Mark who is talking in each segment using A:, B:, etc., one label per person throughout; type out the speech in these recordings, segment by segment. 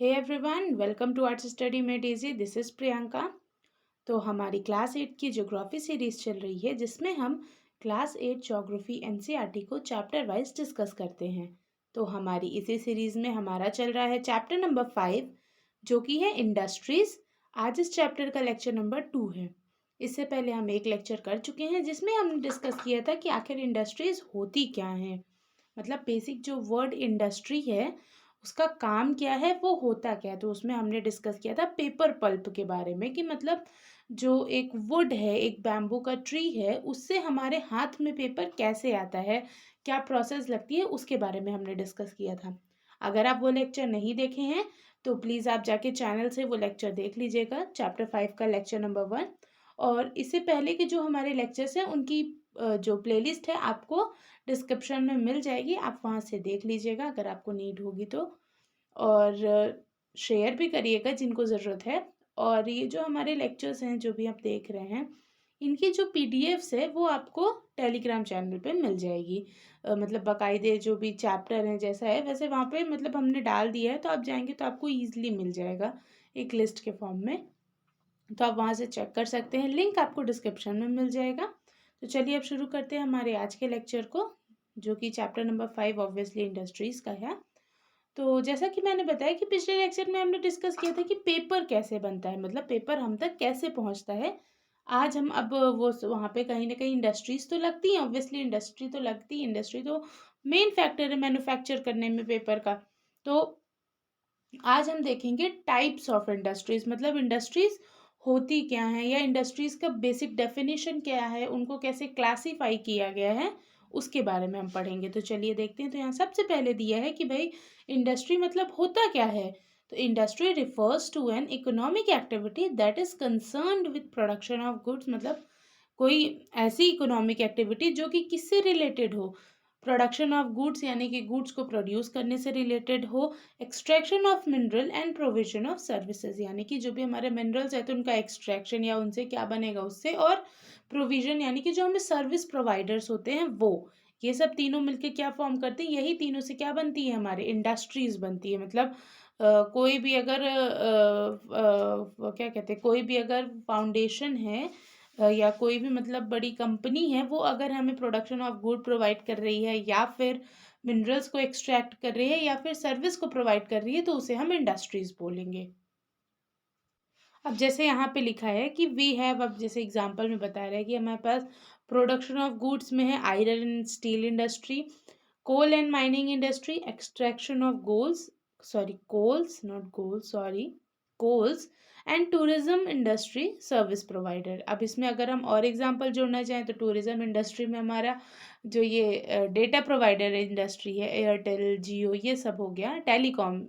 A: Hey everyone, welcome to arts study made easy. This is Priyanka. तो हमारी class 8 की geography series चल रही है जिसमें हम क्लास 8 ज्योग्राफी एनसीईआरटी को चैप्टर वाइज डिस्कस करते हैं। तो हमारी इसी सीरीज़ में हमारा चल रहा है चैप्टर नंबर 5 जो कि है इंडस्ट्रीज़। आज इस चैप्टर का लेक्चर नंबर 2 है। इससे पहले हम एक लेक्चर कर चुके हैं जिसमें हमने डिस्कस किया था कि आखिर इंडस्ट्रीज़ होती क्या हैं। मतलब बेसिक जो वर्ड इंडस्ट्री है उसका काम क्या है, वो होता क्या है। तो उसमें हमने डिस्कस किया था पेपर पल्प के बारे में कि मतलब जो एक वुड है, एक बैम्बू का ट्री है, उससे हमारे हाथ में पेपर कैसे आता है, क्या प्रोसेस लगती है, उसके बारे में हमने डिस्कस किया था। अगर आप वो लेक्चर नहीं देखे हैं तो प्लीज़ आप जाके चैनल से वो लेक्चर देख लीजिएगा, चैप्टर 5 का लेक्चर नंबर 1। और इससे पहले के जो हमारे लेक्चर्स हैं उनकी जो प्लेलिस्ट है आपको डिस्क्रिप्शन में मिल जाएगी, आप वहाँ से देख लीजिएगा अगर आपको नीड होगी तो। और शेयर भी करिएगा जिनको ज़रूरत है। और ये जो हमारे लेक्चर्स हैं जो भी आप देख रहे हैं, इनकी जो पीडीएफ्स है वो आपको टेलीग्राम चैनल पे मिल जाएगी। मतलब बाकायदे जो भी चैप्टर हैं जैसा है वैसे वहाँ पे मतलब हमने डाल दिया है, तो आप जाएंगे तो आपको ईजिली मिल जाएगा एक लिस्ट के फॉर्म में। तो आप वहाँ से चेक कर सकते हैं, लिंक आपको डिस्क्रिप्शन में मिल जाएगा। तो चलिए अब शुरू करते हैं हमारे आज के लेक्चर को, जो कि चैप्टर नंबर 5 ऑब्वियसली इंडस्ट्रीज़ का है। तो जैसा कि मैंने बताया कि पिछले लेक्चर में हमने डिस्कस किया था कि पेपर कैसे बनता है, मतलब पेपर हम तक कैसे पहुंचता है। आज हम अब वो वहाँ पे कहीं ना कहीं इंडस्ट्रीज तो लगती हैं, ऑब्वियसली इंडस्ट्री तो लगती है, इंडस्ट्री तो मेन फैक्टर है मैन्युफैक्चर करने में पेपर का। तो आज हम देखेंगे टाइप्स ऑफ इंडस्ट्रीज, मतलब इंडस्ट्रीज होती क्या है या इंडस्ट्रीज का बेसिक डेफिनेशन क्या है, उनको कैसे क्लासिफाई किया गया है, उसके बारे में हम पढ़ेंगे। तो चलिए देखते हैं। तो यहाँ सबसे पहले दिया है कि भाई इंडस्ट्री मतलब होता क्या है। तो industry refers to an economic activity that is concerned with production of goods, मतलब कोई ऐसी इकोनॉमिक एक्टिविटी जो कि किससे रिलेटेड हो, प्रोडक्शन ऑफ गुड्स यानी कि गुड्स को प्रोड्यूस करने से रिलेटेड हो, extraction of mineral and provision of services यानी कि जो भी हमारे मिनरल्स है तो उनका एक्सट्रैक्शन या उनसे क्या बनेगा उससे, और प्रोविजन यानी कि जो हमें सर्विस प्रोवाइडर्स होते हैं वो, ये सब तीनों मिलके क्या फॉर्म करते हैं, यही तीनों से क्या बनती है, हमारे इंडस्ट्रीज बनती है। मतलब कोई भी अगर क्या कहते हैं, कोई भी अगर फाउंडेशन है या कोई भी मतलब बड़ी कंपनी है, वो अगर हमें प्रोडक्शन ऑफ गुड प्रोवाइड कर रही है या फिर मिनरल्स को एक्सट्रैक्ट कर रही है या फिर सर्विस को प्रोवाइड कर रही है, तो उसे हम इंडस्ट्रीज बोलेंगे। अब जैसे यहाँ पे लिखा है कि वी हैव, अब जैसे एग्जांपल में बता रहा है कि हमारे पास प्रोडक्शन ऑफ गुड्स में है iron and steel industry, coal and mining industry, extraction of goals, sorry coals not goals, sorry coals, and tourism industry service provider. अब इसमें अगर हम और एग्जांपल जोड़ना चाहें तो टूरिज्म इंडस्ट्री में हमारा जो ये डेटा प्रोवाइडर इंडस्ट्री है, एयरटेल जियो ये सब हो गया, टेलीकॉम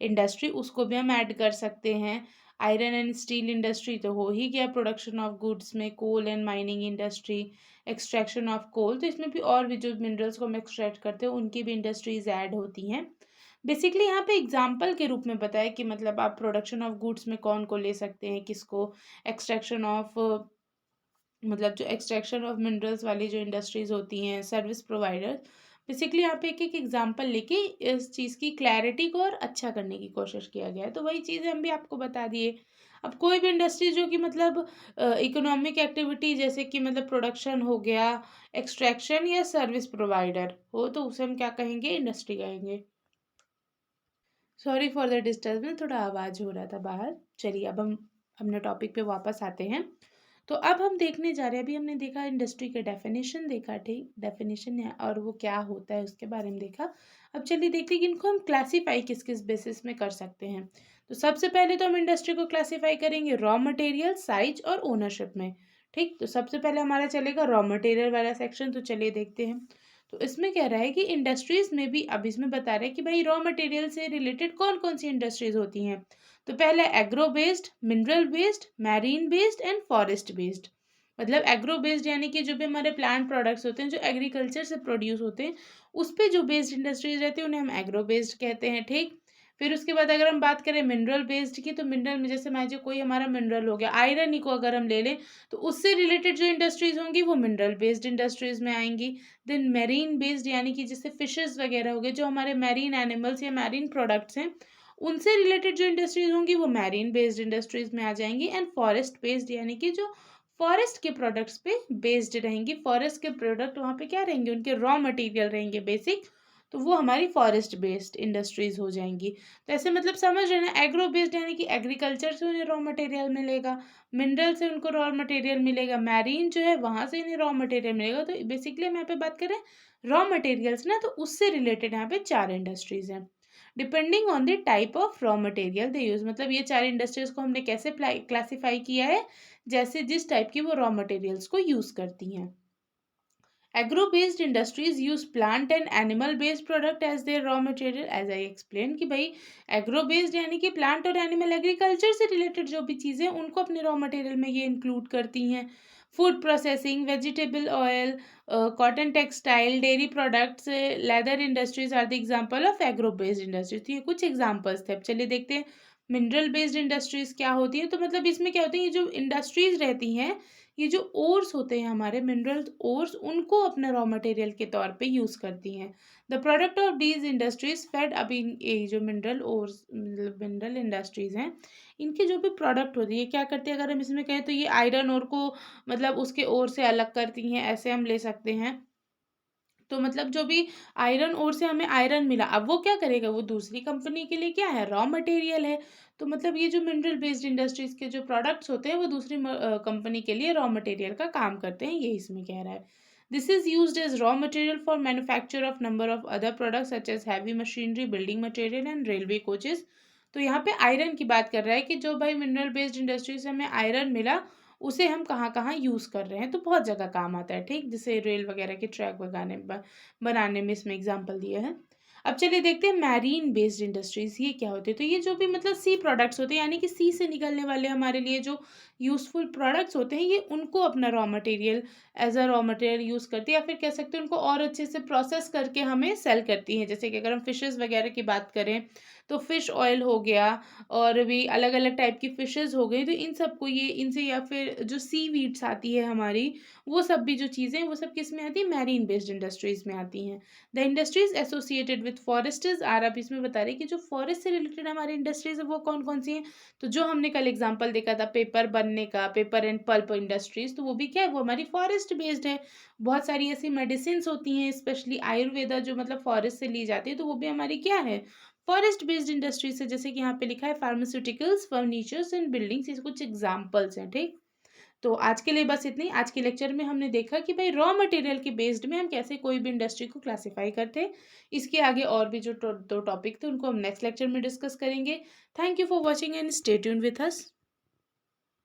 A: इंडस्ट्री उसको भी हम ऐड कर सकते हैं। आयरन एंड स्टील इंडस्ट्री तो हो ही गया प्रोडक्शन ऑफ गुड्स में, coal and mining industry, extraction of coal, तो इसमें भी और भी जो मिनरल्स को हम एक्सट्रैक्ट करते हैं उनकी भी इंडस्ट्रीज ऐड होती हैं। बेसिकली यहाँ पे एग्जाम्पल के रूप में बताया कि मतलब आप प्रोडक्शन ऑफ गुड्स में कौन को ले सकते हैं, किसको, एक्सट्रैक्शन ऑफ मतलब जो एक्सट्रैक्शन ऑफ मिनरल्स वाली जो इंडस्ट्रीज होती हैं, सर्विस प्रोवाइडर्स। बेसिकली यहाँ पे एक एक एग्जांपल लेके इस चीज़ की क्लैरिटी को और अच्छा करने की कोशिश किया गया है, तो वही चीज़ें हम भी आपको बता दिए। अब कोई भी इंडस्ट्री जो कि मतलब इकोनॉमिक एक्टिविटी जैसे कि मतलब प्रोडक्शन हो गया, एक्सट्रैक्शन या सर्विस प्रोवाइडर हो, तो उसे हम क्या कहेंगे, इंडस्ट्री कहेंगे। सॉरी फॉर द डिस्टर्बेंस, थोड़ा आवाज़ हो रहा था बाहर। चलिए अब हम अपने टॉपिक पे वापस आते हैं। तो अब हम देखने जा रहे हैं, अभी हमने देखा इंडस्ट्री का डेफिनेशन देखा, ठीक डेफिनेशन है, और वो क्या होता है उसके बारे में देखा। अब चलिए देखते हैं कि इनको हम क्लासीफाई किस किस बेसिस में कर सकते हैं। तो सबसे पहले तो हम इंडस्ट्री को क्लासीफाई करेंगे रॉ मटेरियल, साइज और ओनरशिप में। ठीक, तो सबसे पहले हमारा चलेगा रॉ मटेरियल वाला सेक्शन, तो चलिए देखते हैं। तो इसमें कह रहा है कि इंडस्ट्रीज में भी, अब इसमें बता रहा है कि भाई रॉ मटेरियल से रिलेटेड कौन कौन सी इंडस्ट्रीज होती हैं। तो पहले agro based, mineral based, marine based and forest based. मतलब एग्रो बेस्ड यानी कि जो भी हमारे प्लांट प्रोडक्ट्स होते हैं जो एग्रीकल्चर से प्रोड्यूस होते हैं, उस पे जो बेस्ड इंडस्ट्रीज रहती है उन्हें हम एग्रो बेस्ड कहते हैं। ठीक, फिर उसके बाद अगर हम बात करें मिनरल बेस्ड की, तो मिनरल में जैसे मान लीजिए कोई हमारा मिनरल हो गया, आयरन ही को अगर हम ले लें, तो उससे रिलेटेड जो इंडस्ट्रीज होंगी वो मिनरल बेस्ड इंडस्ट्रीज में आएंगी। देन मैरीन बेस्ड यानी कि जैसे फिशेस वगैरह हो गए, जो हमारे मैरीन एनिमल्स या मैरीन प्रोडक्ट्स हैं, उनसे रिलेटेड जो इंडस्ट्रीज होंगी वो मैरीन बेस्ड इंडस्ट्रीज में आ जाएंगी। एंड फॉरेस्ट बेस्ड यानी कि जो फॉरेस्ट के प्रोडक्ट्स पे बेस्ड रहेंगी, फॉरेस्ट के प्रोडक्ट वहाँ पे क्या रहेंगे, उनके रॉ मटेरियल रहेंगे बेसिक, तो वो हमारी फॉरेस्ट बेस्ड इंडस्ट्रीज हो जाएंगी। तो ऐसे मतलब समझ रहे हैं ना, एग्रो बेस्ड यानी कि एग्रीकल्चर से उन्हें रॉ मटेरियल मिलेगा, मिनरल से उनको रॉ मटेरियल मिलेगा, मैरीन जो है वहाँ से इन्हें रॉ मटेरियल मिलेगा। तो बेसिकली हम यहाँ पे बात करें रॉ मटेरियल्स ना, तो उससे रिलेटेड यहाँ पे 4 इंडस्ट्रीज हैं depending on the type of raw material they use. मतलब ये 4 इंडस्ट्रीज को हमने कैसे क्लासीफाई किया है, जैसे जिस टाइप की वो रॉ मटेरियल्स को यूज करती हैं। Agro-based industries use plant and animal-based product as their raw material, as I explained कि भाई agro-based यानी कि plant और animal agriculture से related जो भी चीज़ें उनको अपने raw material में ये include करती हैं। Food processing, vegetable oil, cotton textile, dairy products, leather industries are the example of agro-based industries। तो ये कुछ examples थे। अब चलिए देखते हैं मिनरल बेस्ड इंडस्ट्रीज क्या होती है। तो मतलब इसमें क्या होती है, ये जो इंडस्ट्रीज रहती हैं, ये जो ओर्स होते हैं हमारे मिनरल ओर्स, उनको अपने रॉ मटेरियल के तौर पे यूज़ करती हैं। The product of these industries fed, अभी ये जो मिनरल ओर्स मतलब मिनरल इंडस्ट्रीज हैं, इनके जो भी प्रोडक्ट होती है क्या करती है, अगर हम इसमें कहें तो ये आयरन ओर को मतलब उसके ओर से अलग करती हैं, ऐसे हम ले सकते हैं। तो मतलब जो भी आयरन ओर से हमें आयरन मिला, अब वो क्या करेगा, वो दूसरी कंपनी के लिए क्या है, रॉ मटेरियल है। तो मतलब ये जो मिनरल बेस्ड इंडस्ट्रीज के जो प्रोडक्ट्स होते हैं वो दूसरी कंपनी के लिए रॉ मटेरियल का काम करते हैं, ये इसमें कह रहा है। This is used as raw material for manufacture of number of other products such as heavy machinery, building material and railway coaches. तो यहाँ पे आयरन की बात कर रहा है कि जो भाई मिनरल बेस्ड इंडस्ट्री से हमें आयरन मिला, उसे हम कहाँ कहाँ यूज़ कर रहे हैं, तो बहुत जगह काम आता है, ठीक, जैसे रेल वगैरह के ट्रैक बनाने में इसमें एग्जाम्पल दिया है। अब चलिए देखते हैं मैरीन बेस्ड इंडस्ट्रीज ये क्या होती है। तो ये जो भी मतलब सी प्रोडक्ट्स होते हैं, यानी कि सी से निकलने वाले हमारे लिए जो यूजफुल प्रोडक्ट्स होते हैं, ये उनको अपना raw material as a raw material use करती है, या फिर कह सकते हैं उनको और अच्छे से प्रोसेस करके हमें सेल करती हैं। जैसे कि अगर हम फिशेस वगैरह की बात करें तो फिश ऑयल हो गया, और भी अलग अलग टाइप की फिशेस हो गई, तो इन सबको ये इनसे, या फिर जो सी वीड्स आती है हमारी, वो सब भी जो चीज़ें वो सब किस में आती है, मैरीन बेस्ड इंडस्ट्रीज में आती हैं। The industries associated with foresters are, अब इसमें बता रहे हैं कि जो फॉरेस्ट से रिलेटेड हमारी इंडस्ट्रीज है वो कौन कौन सी हैं। तो जो हमने कल एग्जांपल देखा था पेपर बनने का, पेपर एंड पल्प इंडस्ट्रीज, तो वो भी क्या है, वो हमारी फॉरेस्ट बेस्ड है। बहुत सारी ऐसी मेडिसिन होती हैं, स्पेशली आयुर्वेदा जो मतलब फॉरेस्ट से ली जाती है, तो वो भी हमारी क्या है, फॉरेस्ट बेस्ड इंडस्ट्री से। जैसे कि यहाँ पे लिखा है फार्मास्यूटिकल्स, फर्नीचर्स एंड बिल्डिंग्स, ये कुछ एग्जांपल्स हैं, ठीक। तो आज के लिए बस इतनी। आज के लेक्चर में हमने देखा कि भाई रॉ मटेरियल के बेस्ड में हम कैसे कोई भी इंडस्ट्री को क्लासिफाई करते हैं। इसके आगे और भी जो दो टॉपिक थे उनको हम नेक्स्ट लेक्चर में डिस्कस करेंगे। Thank you for watching and stay tuned with us.